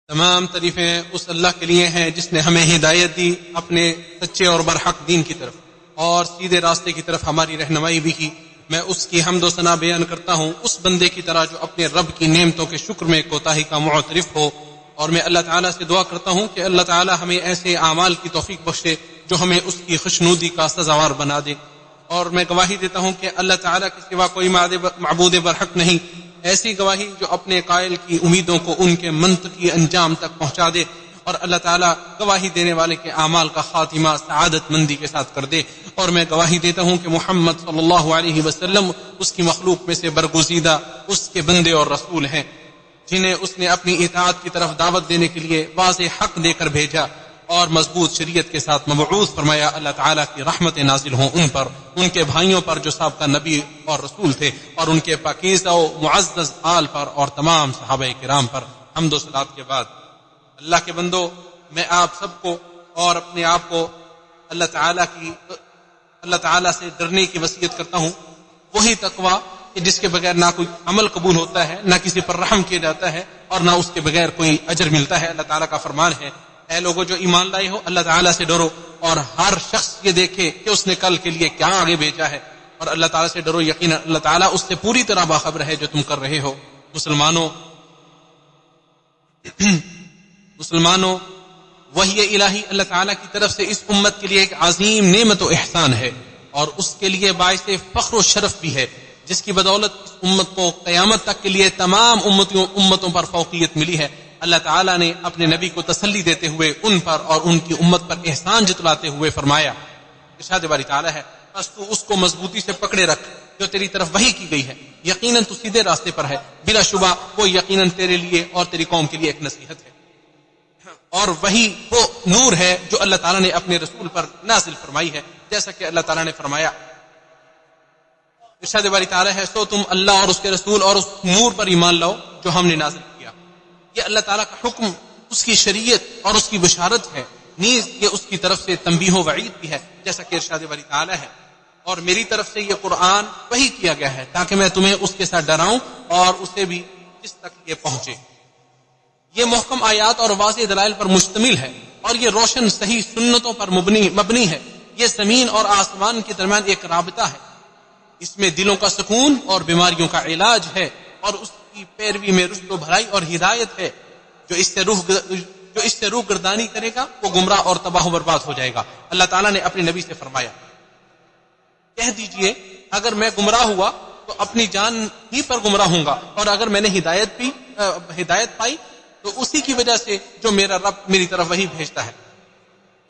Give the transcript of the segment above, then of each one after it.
تمام تعریفیں اس اللہ کے لیے ہیں جس نے ہمیں ہدایت دی اپنے سچے اور برحق دین کی طرف اور سیدھے راستے کی طرف ہماری رہنمائی بھی کی۔ میں اس کی حمد و ثنا بیان کرتا ہوں اس بندے کی طرح جو اپنے رب کی نعمتوں کے شکر میں کوتاہی کا معترف ہو، اور میں اللہ تعالیٰ سے دعا کرتا ہوں کہ اللہ تعالیٰ ہمیں ایسے اعمال کی توفیق بخشے جو ہمیں اس کی خوشنودی کا سزاوار بنا دے۔ اور میں گواہی دیتا ہوں کہ اللہ تعالیٰ کے سوا کوئی معبود برحق نہیں، ایسی گواہی جو اپنے قائل کی امیدوں کو ان کے منطقی انجام تک پہنچا دے، اور اللہ تعالیٰ گواہی دینے والے کے اعمال کا خاتمہ سعادت مندی کے ساتھ کر دے۔ اور میں گواہی دیتا ہوں کہ محمد صلی اللہ علیہ وسلم اس کی مخلوق میں سے برگزیدہ اس کے بندے اور رسول ہیں، جنہیں اس نے اپنی اطاعت کی طرف دعوت دینے کے لیے واضح حق دے کر بھیجا اور مضبوط شریعت کے ساتھ مبعوث فرمایا۔ اللہ تعالیٰ کی رحمت نازل ہوں ان پر، ان کے بھائیوں پر جو سابقہ نبی اور رسول تھے، اور ان کے پاکیزہ و معزز آل پر اور تمام صحابہ کرام پر۔ حمد و صلات کے بعد اللہ کے بندو، میں آپ سب کو اور اپنے آپ کو اللہ تعالیٰ سے ڈرنے کی وصیت کرتا ہوں، وہی تقوی کہ جس کے بغیر نہ کوئی عمل قبول ہوتا ہے، نہ کسی پر رحم کیا جاتا ہے، اور نہ اس کے بغیر کوئی اجر ملتا ہے۔ اللہ تعالیٰ کا فرمان ہے، اے لوگوں جو ایمان لائے ہو، اللہ تعالیٰ سے ڈرو اور ہر شخص یہ دیکھے کہ اس نے کل کے لیے کیا آگے بھیجا ہے، اور اللہ تعالیٰ سے ڈرو، یقینا اللہ تعالیٰ اس سے پوری طرح باخبر ہے جو تم کر رہے ہو۔ مسلمانوں، وحی الہی اللہ تعالیٰ کی طرف سے اس امت کے لیے ایک عظیم نعمت و احسان ہے، اور اس کے لیے باعث فخر و شرف بھی ہے، جس کی بدولت اس امت کو قیامت تک کے لیے تمام امتوں پر فوقیت ملی ہے۔ اللہ تعالیٰ نے اپنے نبی کو تسلی دیتے ہوئے ان پر اور ان کی امت پر احسان جتلاتے ہوئے فرمایا، ارشاد باری تعالیٰ ہے، بس تو اس کو مضبوطی سے پکڑے رکھ جو تیری طرف وحی کی گئی ہے، یقیناً تو سیدھے راستے پر ہے، بلا شبہ وہ یقیناً تیرے لیے اور تیری قوم کے لیے ایک نصیحت ہے۔ اور وہی وہ نور ہے جو اللہ تعالیٰ نے اپنے رسول پر نازل فرمائی ہے، جیسا کہ اللہ تعالیٰ نے فرمایا، ارشاد باری تعالیٰ ہے، سو تم اللہ اور اس کے رسول اور اس نور پر ایمان لاؤ جو ہم نے نازل کیا۔ یہ اللہ تعالیٰ کا حکم، اس کی شریعت اور اس کی بشارت ہے، نیز یہ اس کی طرف سے تنبیہ و وعید بھی ہے، جیسا کہ ارشاد باری تعالیٰ ہے، اور میری طرف سے یہ قرآن وحی کیا گیا ہے تاکہ میں تمہیں اس کے ساتھ ڈراؤں اور اسے بھی جس تک یہ پہنچے۔ یہ محکم آیات اور واضح دلائل پر مشتمل ہے، اور یہ روشن صحیح سنتوں پر مبنی ہے۔ یہ زمین اور آسمان کے درمیان ایک رابطہ ہے، اس میں دلوں کا سکون اور بیماریوں کا علاج ہے، اور اس کی پیروی میں رشد و بھلائی اور ہدایت ہے۔ جو اس سے روح گردانی کرے گا وہ گمراہ اور تباہ و برباد ہو جائے گا۔ اللہ تعالیٰ نے اپنے نبی سے فرمایا، کہہ دیجئے اگر میں گمراہ ہوا تو اپنی جان ہی پر گمراہ ہوں گا، اور اگر میں نے ہدایت پائی تو اسی کی وجہ سے جو میرا رب میری طرف وہی بھیجتا ہے۔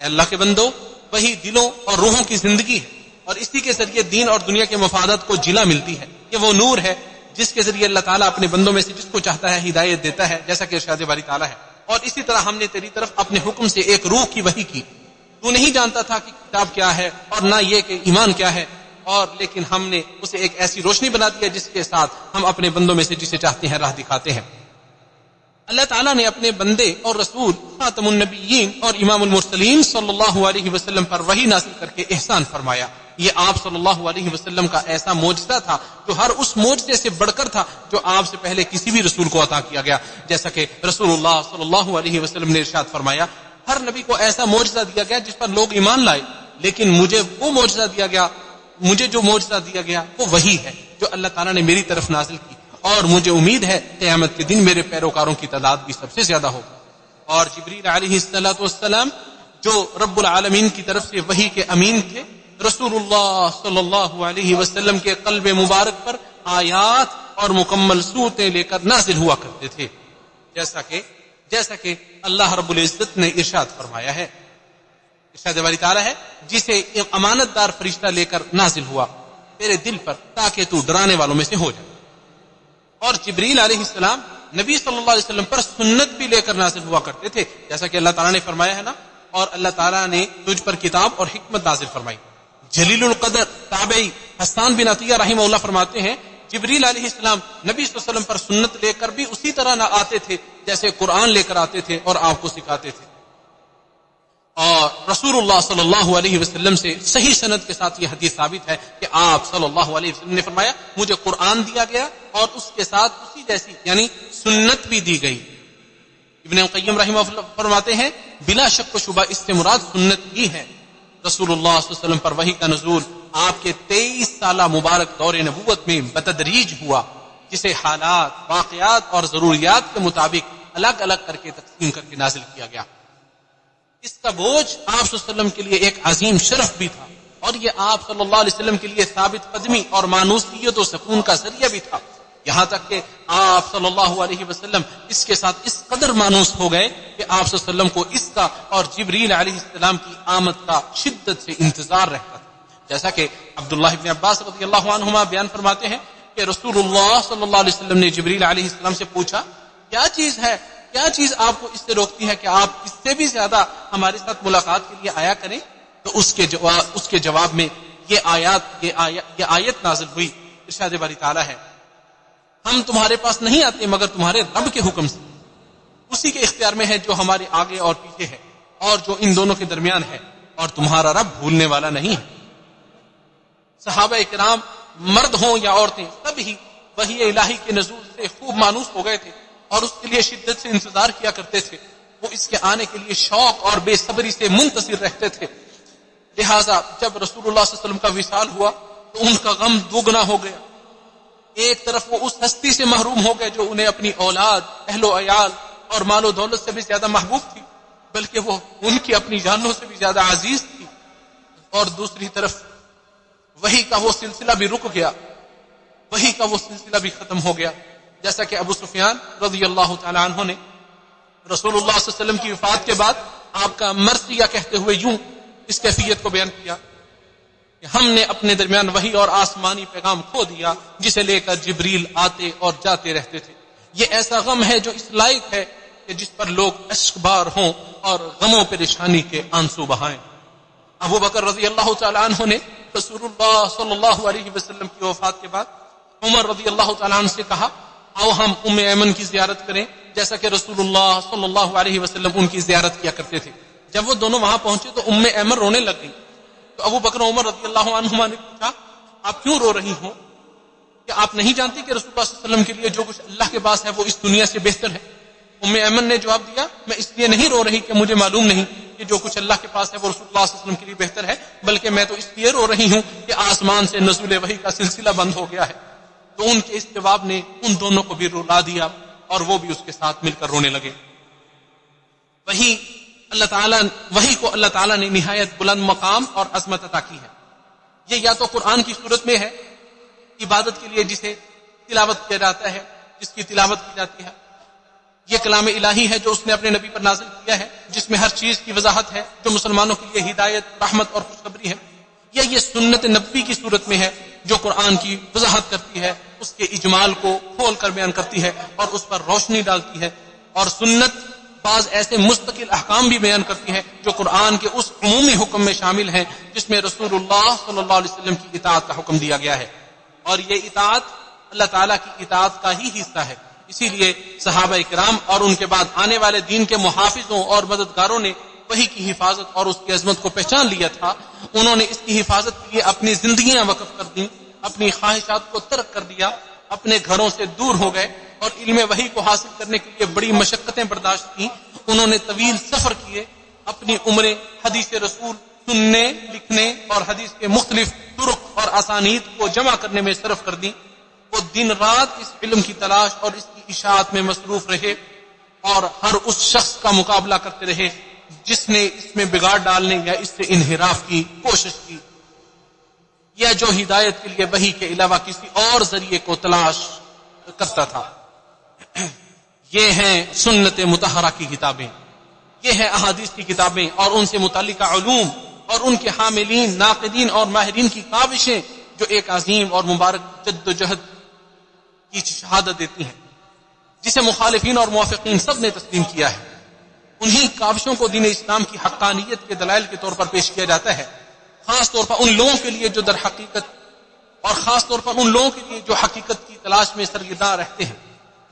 اے اللہ کے بندو، وہی دلوں اور روحوں کی زندگی ہے، اور اسی کے ذریعے دین اور دنیا کے مفادات کو جلا ملتی ہے۔ یہ وہ نور ہے جس کے ذریعے اللہ تعالیٰ اپنے بندوں میں سے جس کو چاہتا ہے ہدایت دیتا ہے، جیسا کہ ارشاد باری تعالیٰ ہے، اور اسی طرح ہم نے تیری طرف اپنے حکم سے ایک روح کی وحی کی۔ تو نہیں جانتا تھا کہ کتاب کیا ہے اور نہ یہ کہ ایمان کیا ہے، اور لیکن ہم نے اسے ایک ایسی روشنی بنا دیا جس کے ساتھ ہم اپنے بندوں میں سے جسے چاہتے ہیں راہ دکھاتے ہیں۔ اللہ تعالیٰ نے اپنے بندے اور رسول خاتم النبیین اور امام المرسلین صلی اللہ علیہ وسلم پر وحی نازل کر کے احسان فرمایا۔ یہ آپ صلی اللہ علیہ وسلم کا ایسا معجزہ تھا جو ہر اس معجزے سے بڑھ کر تھا جو آپ سے پہلے کسی بھی رسول کو عطا کیا گیا، جیسا کہ رسول اللہ صلی اللہ علیہ وسلم نے ارشاد فرمایا، ہر نبی کو ایسا معجزہ دیا گیا جس پر لوگ ایمان لائے، لیکن مجھے جو معجزہ دیا گیا وہ وہی ہے جو اللہ تعالیٰ نے میری طرف نازل کی، اور مجھے امید ہے قیامت کے دن میرے پیروکاروں کی تعداد بھی سب سے زیادہ ہوگی۔ اور جبریل علیہ السلام جو رب العالمین کی طرف سے وحی کے امین تھے، رسول اللہ صلی اللہ علیہ وسلم کے قلب مبارک پر آیات اور مکمل صورتیں لے کر نازل ہوا کرتے تھے، جیسا کہ اللہ رب العزت نے ارشاد فرمایا ہے، ارشاد باری تعالیٰ ہے، جسے امانت دار فرشتہ لے کر نازل ہوا تیرے دل پر تاکہ تو ڈرانے والوں میں سے ہو جائے۔ اور جبریل علیہ السلام نبی صلی اللہ علیہ وسلم پر سنت بھی لے کر نازل ہوا کرتے تھے، جیسا کہ اللہ تعالیٰ نے فرمایا ہے نا، اور اللہ تعالیٰ نے تجھ پر کتاب اور حکمت نازل فرمائی۔ جلیل القدر تابعی حسان بن عطیہ رحمہ اللہ فرماتے ہیں، جبریل علیہ السلام نبی صلی اللہ علیہ وسلم پر سنت لے کر بھی اسی طرح نہ آتے تھے جیسے قرآن لے کر آتے تھے اور آپ کو سکھاتے تھے۔ اور رسول اللہ صلی اللہ علیہ وسلم سے صحیح سند کے ساتھ یہ حدیث ثابت ہے کہ آپ صلی اللہ علیہ وسلم نے فرمایا، مجھے قرآن دیا گیا اور اس کے ساتھ اسی جیسی یعنی سنت بھی دی گئی۔ ابن قیم رحمہ اللہ فرماتے ہیں بلا شک و شبہ اس سے مراد سنت ہی ہے. رسول اللہ صلی اللہ علیہ وسلم پر وحی کا نزول آپ کے 23 سالہ مبارک دور نبوت میں بتدریج ہوا، جسے حالات، واقعات اور ضروریات کے مطابق الگ الگ کر کے تقسیم کر کے نازل کیا گیا. اس کا بوجھ آپ صلی اللہ علیہ وسلم کے لیے ایک عظیم شرف بھی تھا، اور یہ آپ صلی اللہ علیہ وسلم کے لیے ثابت قدمی اور مانوسیت و سکون کا ذریعہ بھی تھا. یہاں تک کہ آپ صلی اللہ علیہ وسلم اس کے ساتھ اس قدر مانوس ہو گئے کہ آپ صلی اللہ علیہ وسلم کو اس کا اور جبریل علیہ السلام کی آمد کا شدت سے انتظار رہتا تھا. جیسا کہ عبداللہ ابن عباس رضی اللہ عنہما بیان فرماتے ہیں کہ رسول اللہ صلی اللہ علیہ وسلم نے جبریل علیہ السلام سے پوچھا کیا چیز آپ کو اس سے روکتی ہے کہ آپ اس سے بھی زیادہ ہمارے ساتھ ملاقات کے لیے آیا کریں؟ تو اس کے جواب میں یہ آیت نازل ہوئی. ارشاد باری تعالیٰ ہے ہم تمہارے پاس نہیں آتے مگر تمہارے رب کے حکم سے، اسی کے اختیار میں ہے جو ہمارے آگے اور پیچھے ہے اور جو ان دونوں کے درمیان ہے، اور تمہارا رب بھولنے والا نہیں ہے. صحابہ کرام مرد ہوں یا عورتیں سب ہی وحی الہی کے نزول سے خوب مانوس ہو گئے تھے اور اس کے لیے شدت سے انتظار کیا کرتے تھے. وہ اس کے آنے کے لیے شوق اور بے صبری سے منتظر رہتے تھے. لہذا جب رسول اللہ صلی اللہ علیہ وسلم کا وصال ہوا تو ان کا غم دوگنا ہو گیا. ایک طرف وہ اس ہستی سے محروم ہو گئے جو انہیں اپنی اولاد، اہل و عیال اور مال و دولت سے بھی زیادہ محبوب تھی، بلکہ وہ ان کی اپنی جانوں سے بھی زیادہ عزیز تھی. اور دوسری طرف وحی کا وہ سلسلہ بھی رک گیا، وحی کا وہ سلسلہ بھی ختم ہو گیا. جیسا کہ ابو سفیان رضی اللہ تعالی عنہ نے رسول اللہ صلی اللہ علیہ وسلم کی وفات کے بعد آپ کا مرثیہ کہتے ہوئے یوں اس کیفیت کو بیان کیا کہ ہم نے اپنے درمیان وحی اور آسمانی پیغام کھو دیا جسے لے کر جبریل آتے اور جاتے رہتے تھے. یہ ایسا غم ہے جو اس لائق ہے کہ جس پر لوگ اشک بار ہوں اور غموں پریشانی کے آنسو بہائیں. ابو بکر رضی اللہ تعالی عنہ نے رسول اللہ صلی اللہ علیہ وسلم کی وفات کے بعد عمر رضی اللہ تعالی عنہ سے کہا آؤ ہم ام ایمن کی زیارت کریں جیسا کہ رسول اللہ صلی اللہ علیہ وسلم ان کی زیارت کیا کرتے تھے. جب وہ دونوں وہاں پہنچے تو ام ایمن رونے لگ گئی. تو ابو بکر عمر رضی اللہ عنہما نے پوچھا آپ کیوں رو رہی ہوں؟ کہ آپ نہیں جانتی کہ رسول اللہ صلی اللہ علیہ وسلم کے لیے جو کچھ اللہ کے پاس ہے وہ اس دنیا سے بہتر ہے؟ ام ایمن نے جواب دیا میں اس لیے نہیں رو رہی کہ مجھے معلوم نہیں کہ جو کچھ اللہ کے پاس ہے وہ رسول اللہ صلی اللہ علیہ وسلم کے لیے بہتر ہے، بلکہ میں تو اس لیے رو رہی ہوں کہ آسمان سے نزول وحی کا سلسلہ بند ہو گیا ہے. تو ان کے اس جواب نے ان دونوں کو بھی رلا دیا اور وہ بھی اس کے ساتھ مل کر رونے لگے. وحی کو اللہ تعالیٰ نے نہایت بلند مقام اور عظمت عطا کی ہے. یہ یا تو قرآن کی صورت میں ہے، عبادت کے لیے جسے تلاوت کیا جاتا ہے، جس کی تلاوت کی جاتی ہے. یہ کلام الہی ہے جو اس نے اپنے نبی پر نازل کیا ہے، جس میں ہر چیز کی وضاحت ہے جو مسلمانوں کے لیے ہدایت، رحمت اور خوشخبری ہے. یا یہ سنت نبوی کی صورت میں ہے جو قرآن کی وضاحت کرتی ہے، اس کے اجمال کو کھول کر بیان کرتی ہے اور اس پر روشنی ڈالتی ہے. اور سنت بعض ایسے مستقل احکام بھی بیان کرتی ہے جو قرآن کے اس عمومی حکم میں شامل ہیں جس میں رسول اللہ صلی اللہ علیہ وسلم کی اطاعت کا حکم دیا گیا ہے. اور یہ اطاعت اللہ تعالیٰ کی اطاعت کا ہی حصہ ہے. اسی لیے صحابہ کرام اور ان کے بعد آنے والے دین کے محافظوں اور مددگاروں نے وحی کی حفاظت اور اس کی عظمت کو پہچان لیا تھا. انہوں نے اس کی حفاظت کے لیے اپنی زندگیاں وقف کر دیں، اپنی خواہشات کو ترک کر دیا، اپنے گھروں سے دور ہو گئے اور علم وحی کو حاصل کرنے کے لیے بڑی مشقتیں برداشت کی. انہوں نے طویل سفر کیے، اپنی عمریں حدیث رسول سننے، لکھنے اور حدیث کے مختلف طرق اور اسانید کو جمع کرنے میں صرف کر دیں. وہ دن رات اس علم کی تلاش اور اس کی اشاعت میں مصروف رہے اور ہر اس شخص کا مقابلہ کرتے رہے جس نے اس میں بگاڑ ڈالنے یا اس سے انحراف کی کوشش کی یا جو ہدایت کے لیے وحی کے علاوہ کسی اور ذریعے کو تلاش کرتا تھا. یہ ہیں سنت مطہرہ کی کتابیں، یہ ہیں احادیث کی کتابیں اور ان سے متعلقہ علوم اور ان کے حاملین، ناقدین اور ماہرین کی کاوشیں جو ایک عظیم اور مبارک جد و جہد کی شہادت دیتی ہیں، جسے مخالفین اور موافقین سب نے تسلیم کیا ہے. انہی کاوشوں کو دین اسلام کی حقانیت کے دلائل کے طور پر پیش کیا جاتا ہے، خاص طور پر ان لوگوں کے لیے جو در حقیقت اور خاص طور پر ان لوگوں کے لیے جو حقیقت کی تلاش میں سرگرداں رہتے ہیں.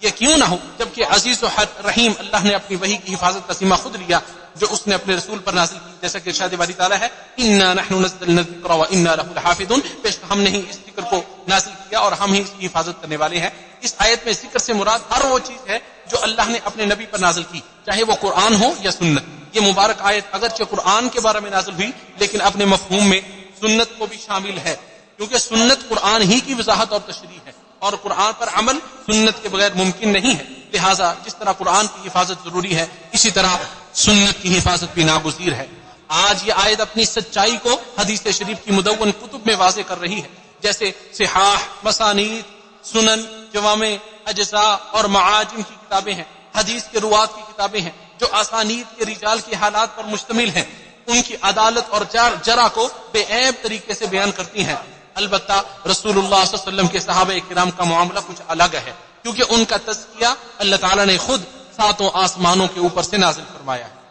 یہ کیوں نہ ہو جبکہ عزیز و رحیم اللہ نے اپنی وحی کی حفاظت کا ذمہ خود لیا جو اس نے اپنے رسول پر نازل کی. جیسا کہ ارشاد باری تعالیٰ ہے انا نحن نزلنا الذکر وانا له لحافظون، بیشک ہم نے ہی اس ذکر کو نازل کیا اور ہم ہی اس کی حفاظت کرنے والے ہیں. اس آیت میں ذکر سے مراد ہر وہ چیز ہے جو اللہ نے اپنے نبی پر نازل کی، چاہے وہ قرآن ہو یا سنت. یہ مبارک آیت اگرچہ قرآن کے بارے میں نازل ہوئی لیکن اپنے مفہوم میں سنت کو بھی شامل ہے، کیونکہ سنت قرآن ہی کی وضاحت اور تشریح ہے، اور قرآن پر عمل سنت کے بغیر ممکن نہیں ہے. لہٰذا جس طرح قرآن کی حفاظت ضروری ہے، اسی طرح سنت کی حفاظت بھی ناگزیر ہے. آج یہ آیت اپنی سچائی کو حدیث شریف کی مدون کتب میں واضح کر رہی ہے، جیسے صحاح، مسانید، سنن، جوامع، اجزاء اور معاجم کی کتابیں ہیں، حدیث کے روات کی کتابیں ہیں جو اسانید کے رجال کے حالات پر مشتمل ہیں، ان کی عدالت اور جرح کو بے عیب طریقے سے بیان کرتی ہیں. البتہ رسول اللہ صلی اللہ علیہ وسلم کے صحابہ کرام کا معاملہ کچھ الگ ہے، کیونکہ ان کا تزکیہ اللہ تعالیٰ نے خود 7 آسمانوں کے اوپر سے نازل فرمایا ہے.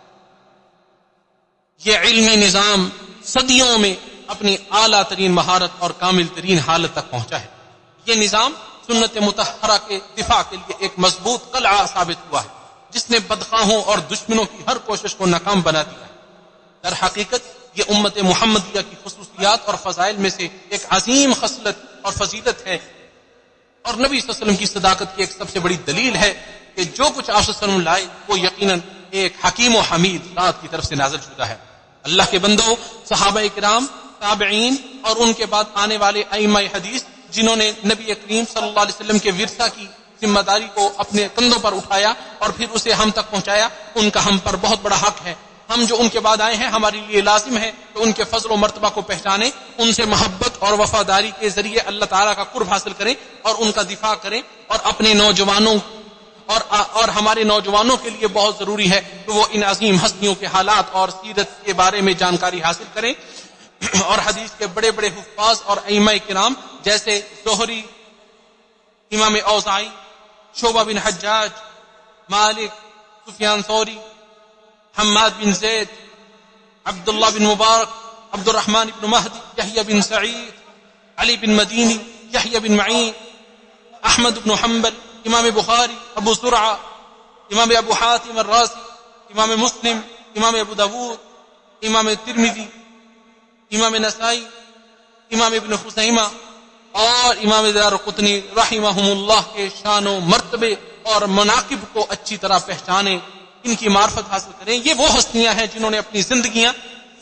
یہ علمی نظام صدیوں میں اپنی اعلیٰ ترین مہارت اور کامل ترین حالت تک پہنچا ہے. یہ نظام سنت مطہرہ کے دفاع کے لیے ایک مضبوط قلعہ ثابت ہوا ہے، جس نے بدخواہوں اور دشمنوں کی ہر کوشش کو ناکام بنا دیا ہے. در حقیقت یہ امت محمدیہ کی خصوصیات اور فضائل میں سے ایک عظیم خصلت اور فضیلت ہے، اور نبی صلی اللہ علیہ وسلم کی صداقت کی ایک سب سے بڑی دلیل ہے کہ جو کچھ آپ صلی اللہ علیہ وسلم لائے وہ یقیناً ایک حکیم و حمید ذات کی طرف سے نازل شدہ ہے. اللہ کے بندوں، صحابہ کرام، تابعین اور ان کے بعد آنے والے ائمہ حدیث جنہوں نے نبی کریم صلی اللہ علیہ وسلم کے ورثہ کی ذمہ داری کو اپنے کندھوں پر اٹھایا اور پھر اسے ہم تک پہنچایا، ان کا ہم پر بہت بڑا حق ہے. ہم جو ان کے بعد آئے ہیں ہمارے لیے لازم ہے کہ ان کے فضل و مرتبہ کو پہچانیں، ان سے محبت اور وفاداری کے ذریعے اللہ تعالیٰ کا قرب حاصل کریں اور ان کا دفاع کریں، اور اپنے نوجوانوں اور ہمارے نوجوانوں کے لیے بہت ضروری ہے کہ وہ ان عظیم ہستیوں کے حالات اور سیرت کے بارے میں جانکاری حاصل کریں، اور حدیث کے بڑے بڑے حفاظ اور ائمہ کرام جیسے زہری، امام اوزاعی، شعبہ بن حجاج، مالک، سفیان ثوری، حماد بن زید، عبداللہ بن مبارک، عبد الرحمن بن مہدی، یحییٰ بن سعید، علی بن مدینی، یحییٰ بن معین، احمد بن حنبل، امام بخاری، ابو زرعہ، امام ابو حاتم الرازی، امام مسلم، امام ابو داود، امام ترمذی، امام نسائی، امام ابن خزیمہ اور امام دارقطنی رحمہم اللہ کے شان و مرتبے اور مناقب کو اچھی طرح پہچانیں، ان کی معرفت حاصل کریں. یہ وہ ہستیاں ہیں جنہوں نے اپنی زندگیاں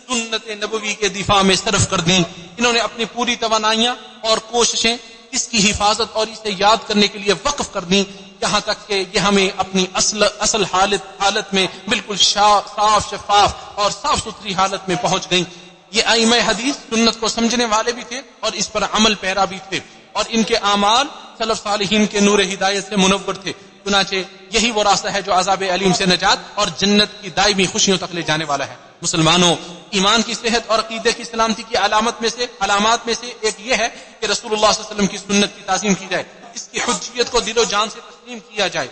سنت نبوی کے دفاع میں صرف کر دیں. انہوں نے اپنی پوری توانائیاں اور کوششیں اس کی حفاظت اور اسے یاد کرنے کے لیے وقف کر دیں، یہاں تک کہ یہ ہمیں اپنی اصل حالت میں بالکل صاف شفاف اور صاف ستھری حالت میں پہنچ گئیں. یہ ائمہ حدیث سنت کو سمجھنے والے بھی تھے اور اس پر عمل پیرا بھی تھے، اور ان کے اعمال سلف صالحین کے نور ہدایت سے منور تھے. چنانچہ یہی وہ راستہ ہے جو عذاب علیم سے نجات اور جنت کی دائمی خوشیوں تک لے جانے والا ہے. مسلمانوں، ایمان کی صحت اور عقیدے کی سلامتی کی علامات میں سے ایک یہ ہے کہ رسول اللہ صلی اللہ علیہ وسلم کی سنت کی تعظیم کی جائے، اس کی حجیت کو دل و جان سے تسلیم کیا جائے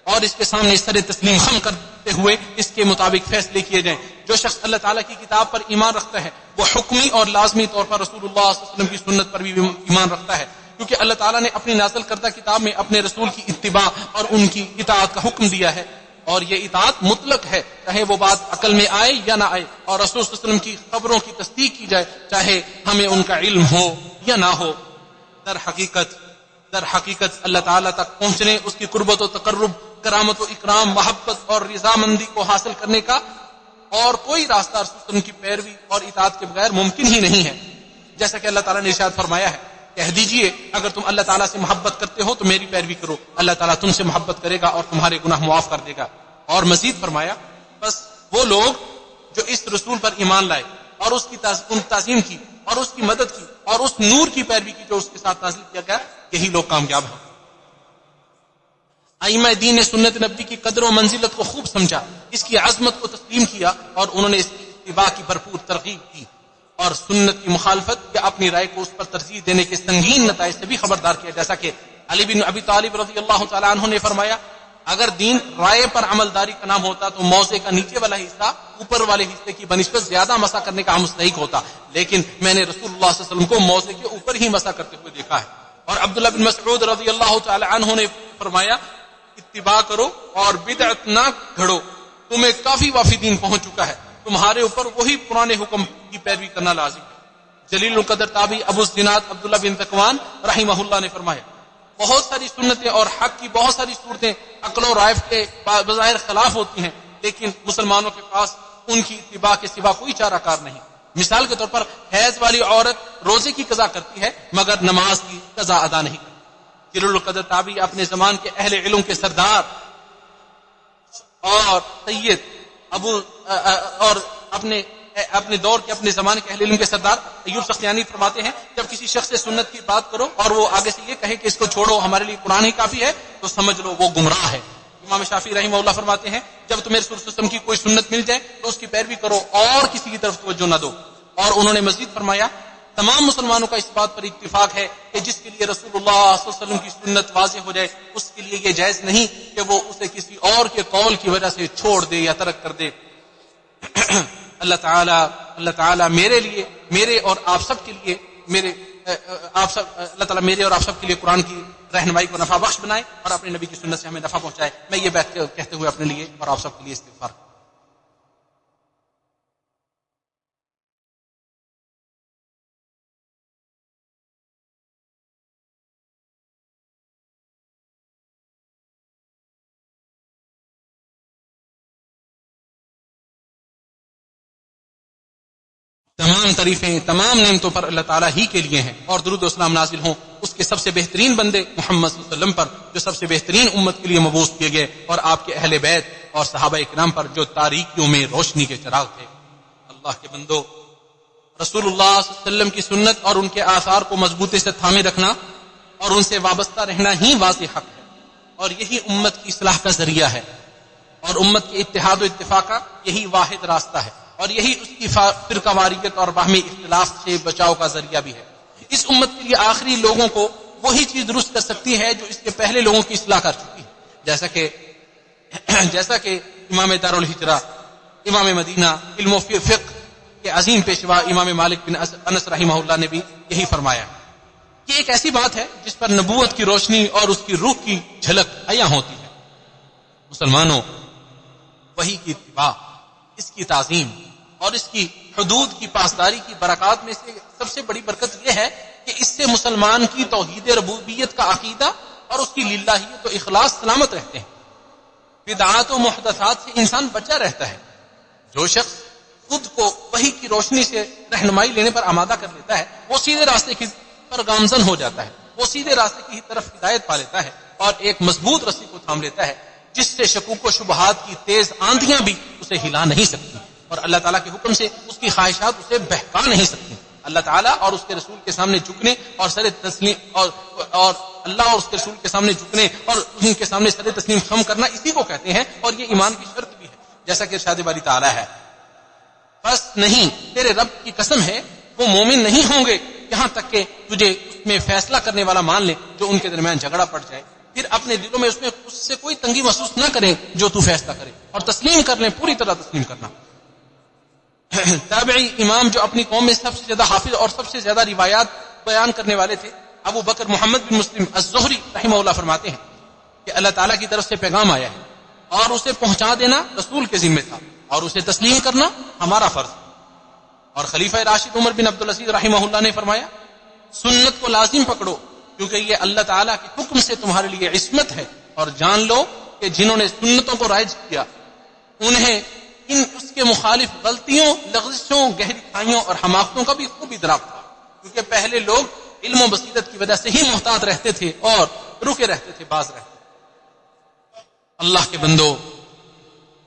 اور اس کے سامنے سر تسلیم خم کرتے ہوئے اس کے مطابق فیصلے کیے جائیں. جو شخص اللہ تعالیٰ کی کتاب پر ایمان رکھتا ہے وہ حکمی اور لازمی طور پر رسول اللہ صلی اللہ علیہ وسلم کی سنت پر بھی ایمان رکھتا ہے، کیونکہ اللہ تعالیٰ نے اپنی نازل کردہ کتاب میں اپنے رسول کی اتباع اور ان کی اطاعت کا حکم دیا ہے، اور یہ اطاعت مطلق ہے، چاہے وہ بات عقل میں آئے یا نہ آئے، اور رسول صلی اللہ علیہ وسلم کی خبروں کی تصدیق کی جائے چاہے ہمیں ان کا علم ہو یا نہ ہو. در حقیقت اللہ تعالیٰ تک پہنچنے، اس کی قربت و تقرب، کرامت و اکرام، محبت اور رضامندی کو حاصل کرنے کا اور کوئی راستہ رسول صلی اللہ علیہ وسلم کی پیروی اور اطاعت کے بغیر ممکن ہی نہیں ہے. جیسا کہ اللہ تعالیٰ نے ارشاد فرمایا ہے، کہہ دیجئے اگر تم اللہ تعالیٰ سے محبت کرتے ہو تو میری پیروی کرو، اللہ تعالیٰ تم سے محبت کرے گا اور تمہارے گناہ معاف کر دے گا. اور مزید فرمایا، بس وہ لوگ جو اس رسول پر ایمان لائے اور اس کی تعظیم کی اور اس کی مدد کی اور اس نور کی پیروی کی جو اس کے ساتھ نازل کیا گیا، یہی لوگ کامیاب ہیں. ائمہ دین نے سنت نبوی کی قدر و منزلت کو خوب سمجھا، اس کی عظمت کو تسلیم کیا اور انہوں نے اس کی اتباع کی بھرپور ترغیب کی، اور سنت کی مخالفت یا اپنی رائے کو اس پر ترجیح دینے کے سنگین نتائج سے بھی خبردار کیا، جیسا کہ علی بن ابی طالب رضی اللہ تعالیٰ عنہ نے فرمایا، اگر دین رائے پر عملداری کا نام ہوتا تو موضع کا نیچے والا حصہ اوپر والے حصے کی بنسبت زیادہ مسح کرنے کا مستحق ہوتا، لیکن میں نے رسول اللہ صلی اللہ علیہ وسلم کو موضع کے اوپر ہی مسح کرتے ہوئے دیکھا ہے. اور عبداللہ بن مسعود رضی اللہ تعالی عنہ نے فرمایا، اتباع کرو اور بدعت نہ گھڑو، تمہیں کافی وافی دین پہنچ چکا ہے، تمہارے اوپر وہی پرانے حکم کی پیروی کرنا لازم ہے. جلیل القدر تابعی ابو الزناد عبداللہ بن ذکوان رحمہ اللہ نے فرمایا، بہت ساری سنتیں اور حق کی بہت ساری صورتیں عقل و رائے کے بظاہر خلاف ہوتی ہیں، لیکن مسلمانوں کے پاس ان کی اتباع کے سوا کوئی چارہ کار نہیں. مثال کے طور پر حیض والی عورت روزے کی قضا کرتی ہے مگر نماز کی قضا ادا نہیں کرتی. جلیل القدر تابعی اپنے زمان کے اہل علم کے سردار اور سید اور اپنے دور کے اپنے زمانے کے اہل علم کے سردار ایوب سختیانی فرماتے ہیں جب کسی شخص سے سنت کی بات کرو اور وہ آگے سے یہ کہے کہ اس کو چھوڑو ہمارے لیے قرآن ہی کافی ہے تو سمجھ لو وہ گمراہ ہے. امام شافعی رحمہ اللہ فرماتے ہیں جب تمہیں رسول صلی اللہ علیہ وسلم کی کوئی سنت مل جائے تو اس کی پیروی کرو اور کسی کی طرف توجہ نہ دو. اور انہوں نے مزید فرمایا تمام مسلمانوں کا اس بات پر اتفاق ہے کہ جس کے لیے رسول اللہ صلی اللہ علیہ وسلم کی سنت واضح ہو جائے اس کے لیے یہ جائز نہیں کہ وہ اسے کسی اور کے قول کی وجہ سے چھوڑ دے یا ترک کر دے. اللہ تعالی میرے لیے میرے اور آپ سب کے لیے اللہ تعالیٰ میرے اور آپ سب کے لیے قرآن کی رہنمائی کو نفع بخش بنائے اور اپنے نبی کی سنت سے ہمیں نفع پہنچائے. میں یہ بات کہتے ہوئے اپنے لیے اور آپ سب کے لیے استغفار تمام تعریفیں تمام نعمتوں پر اللہ تعالیٰ ہی کے لیے ہیں اور درود و سلام نازل ہوں اس کے سب سے بہترین بندے محمد صلی اللہ علیہ وسلم پر جو سب سے بہترین امت کے لیے مبعوث کیے گئے اور آپ کے اہل بیت اور صحابہ کرام پر جو تاریکیوں میں روشنی کے چراغ تھے. اللہ کے بندو رسول اللہ صلی اللہ علیہ وسلم کی سنت اور ان کے آثار کو مضبوطی سے تھامے رکھنا اور ان سے وابستہ رہنا ہی واضح حق ہے اور یہی امت کی اصلاح کا ذریعہ ہے اور امت کے اتحاد و اتفاق کا یہی واحد راستہ ہے اور یہی اس کی فرقہ واریت اور باہمی اختلاف سے بچاؤ کا ذریعہ بھی ہے. اس امت کے لیے آخری لوگوں کو وہی چیز درست کر سکتی ہے جو اس کے پہلے لوگوں کی اصلاح کر چکی ہے. جیسا کہ امام دارالہجرہ امام مدینہ علم و فقہ کے عظیم پیشوا امام مالک بن انس رحمہ اللہ نے بھی یہی فرمایا. یہ ایک ایسی بات ہے جس پر نبوت کی روشنی اور اس کی روح کی جھلک عیاں ہوتی ہے. مسلمانوں وحی کی اتباع اس کی تعظیم اور اس کی حدود کی پاسداری کی برکات میں سے سب سے بڑی برکت یہ ہے کہ اس سے مسلمان کی توحید ربوبیت کا عقیدہ اور اس کی للہیت و اخلاص سلامت رہتے ہیں. بدعات و محدثات سے انسان بچا رہتا ہے. جو شخص خود کو وحی کی روشنی سے رہنمائی لینے پر آمادہ کر لیتا ہے وہ سیدھے راستے کی پر گامزن ہو جاتا ہے. وہ سیدھے راستے کی طرف ہدایت پا لیتا ہے اور ایک مضبوط رسی کو تھام لیتا ہے جس سے شکوک و شبہات کی تیز آندھیاں بھی اسے ہلا نہیں سکتی اور اللہ تعالیٰ کے حکم سے اس کی خواہشات اسے بہکا نہیں سکتی. اللہ تعالیٰ اور اس کے رسول کے سامنے جھکنے اور سر تسلیم اور اللہ اور اس کے رسول کے سامنے جھکنے اور ان کے سامنے سر تسلیم خم کرنا اسی کو کہتے ہیں اور یہ ایمان کی شرط بھی ہے. جیسا کہ ارشاد باری تعالیٰ ہے بس نہیں تیرے رب کی قسم ہے وہ مومن نہیں ہوں گے یہاں تک کہ تجھے اس میں فیصلہ کرنے والا مان لے جو ان کے درمیان جھگڑا پڑ جائے پھر اپنے دلوں میں اس سے کوئی تنگی محسوس نہ کریں جو تو فیصلہ کرے اور تسلیم کر لیں پوری طرح تسلیم کرنا. تابعی امام جو اپنی قوم میں سب سے زیادہ حافظ اور سب سے زیادہ روایات بیان کرنے والے تھے ابو بکر محمد بن مسلم الزہری رحمہ اللہ فرماتے ہیں کہ اللہ تعالیٰ کی طرف سے پیغام آیا ہے اور اسے پہنچا دینا رسول کے ذمہ تھا اور اسے تسلیم کرنا ہمارا فرض. اور خلیفہ راشد عمر بن عبدالعزیز رحمہ اللہ نے فرمایا سنت کو لازم پکڑو کیونکہ یہ اللہ تعالیٰ کے حکم سے تمہارے لیے عصمت ہے اور جان لو کہ جنہوں نے سنتوں کو رائج کیا انہیں اس کے مخالف غلطیوں لغزشوں گہری کھائیوں اور حماقتوں کا بھی خوب ادراک تھا کیونکہ پہلے لوگ علم و بصیرت کی وجہ سے ہی محتاط رہتے تھے اور رکے رہتے تھے باز رہتے تھے. اللہ کے بندو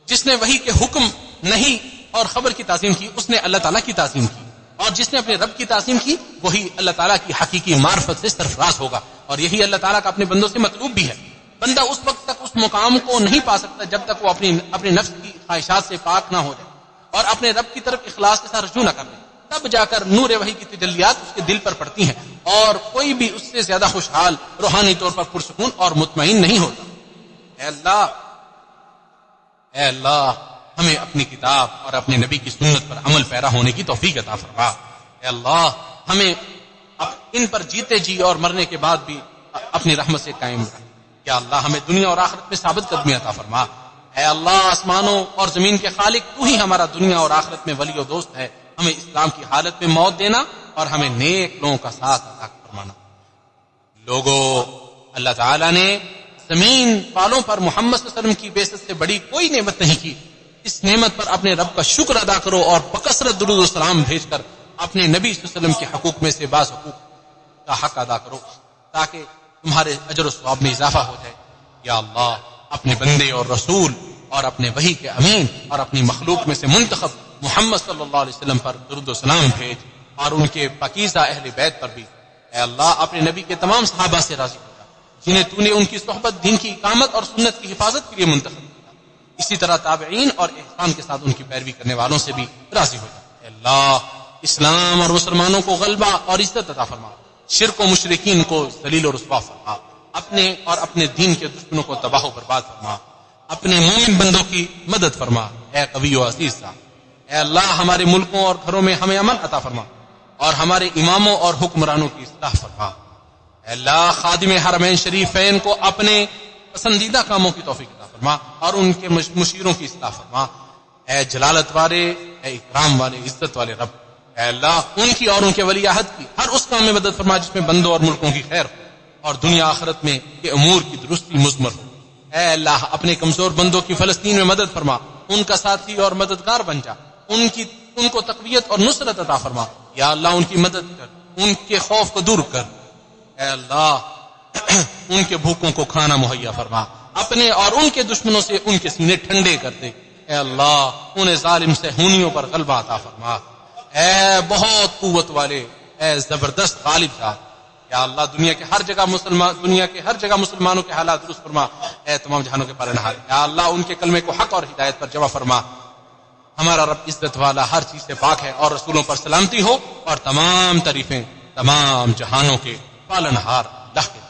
جس نے وحی کے حکم نہیں اور خبر کی تعظیم کی اس نے اللہ تعالیٰ کی تعظیم کی اور جس نے اپنے رب کی تعظیم کی وہی اللہ تعالیٰ کی حقیقی معرفت سے سرفراز ہوگا اور یہی اللہ تعالیٰ کا اپنے بندوں سے مطلوب بھی ہے. بندہ اس وقت تک اس مقام کو نہیں پا سکتا جب تک وہ اپنے نفس کی خواہشات سے پاک نہ ہو جائے اور اپنے رب کی طرف اخلاص کے ساتھ رجوع نہ کر لے. تب جا کر نور وحی کی تجلیات اس کے دل پر پڑتی ہیں اور کوئی بھی اس سے زیادہ خوشحال روحانی طور پر پرسکون اور مطمئن نہیں ہوتا. اے اللہ ہمیں اپنی کتاب اور اپنے نبی کی سنت پر عمل پیرا ہونے کی توفیق عطا فرما. اے اللہ ہمیں ان پر جیتے جی اور مرنے کے بعد بھی اپنی رحمت سے قائم رکھ. یا اللہ ہمیں دنیا اور آخرت میں ثابت قدمی عطا فرما. اے اللہ آسمانوں اور زمین کے خالق تو ہی ہمارا دنیا اور آخرت میں ولی و دوست ہے. ہمیں اسلام کی حالت میں موت دینا اور ہمیں نیک لوگوں کا ساتھ عطا فرمانا. لوگوں اللہ تعالیٰ نے زمین والوں پر محمد صلی اللہ علیہ وسلم کی بعثت سے بڑی کوئی نعمت نہیں کی اس نعمت پر اپنے رب کا شکر ادا کرو اور بکثرت درود و سلام بھیج کر اپنے نبی صلی اللہ علیہ وسلم کے حقوق میں سے بعض حقوق کا حق ادا کرو تاکہ تمہارے اجر و ثواب میں اضافہ ہو جائے. یا اللہ اپنے بندے اور رسول اور اپنے وحی کے امین اور اپنی مخلوق میں سے منتخب محمد صلی اللہ علیہ وسلم پر درود و سلام بھیج اور ان کے پاکیزہ اہل بیت پر بھی. اے اللہ اپنے نبی کے تمام صحابہ سے راضی ہو جا جنہیں تو نے ان کی صحبت دین کی اقامت اور سنت کی حفاظت کے لیے منتخب کیا. اسی طرح تابعین اور احسان کے ساتھ ان کی پیروی کرنے والوں سے بھی راضی ہو جا. اے اللہ اسلام اور مسلمانوں کو غلبہ اور عزت عطا فرما, شرک و مشرکین کو ذلیل و رسوا فرما, اپنے اور اپنے دین کے دشمنوں کو تباہ و برباد فرما, اپنے مومن بندوں کی مدد فرما. اے قوی و عزیز ذات, اے اللہ ہمارے ملکوں اور گھروں میں ہمیں امن عطا فرما اور ہمارے اماموں اور حکمرانوں کی اصلاح فرما. اے اللہ خادم حرمین شریفین کو اپنے پسندیدہ کاموں کی توفیق عطا فرما اور ان کے مشیروں کی اصلاح فرما. اے جلالت والے, اے اکرام والے, عزت والے رب, اے اللہ ان کی اور ان کے ولی عہد کی ہر اس کام میں مدد فرما جس میں بندوں اور ملکوں کی خیر ہو اور دنیا آخرت میں یہ امور کی درستی مضمر ہو. اے اللہ اپنے کمزور بندوں کی فلسطین میں مدد فرما, ان کا ساتھی اور مددگار بن جا, ان کو تقویت اور نصرت عطا فرما. یا اللہ ان کی مدد کر, ان کے خوف کو دور کر. اے اللہ ان کے بھوکوں کو کھانا مہیا فرما, اپنے اور ان کے دشمنوں سے ان کے سینے ٹھنڈے کر دے. اے اللہ انہیں ظالم صہیونیوں پر غلبہ عطا فرما. اے بہت قوت والے, اے زبردست غالب ذات, یا اللہ دنیا کے ہر جگہ مسلمانوں کے حالات درست فرما. اے تمام جہانوں کے پالنہار, یا اللہ ان کے کلمے کو حق اور ہدایت پر جمع فرما. ہمارا رب عزت والا ہر چیز سے پاک ہے اور رسولوں پر سلامتی ہو اور تمام تعریفیں تمام جہانوں کے پالنہار اللہ کے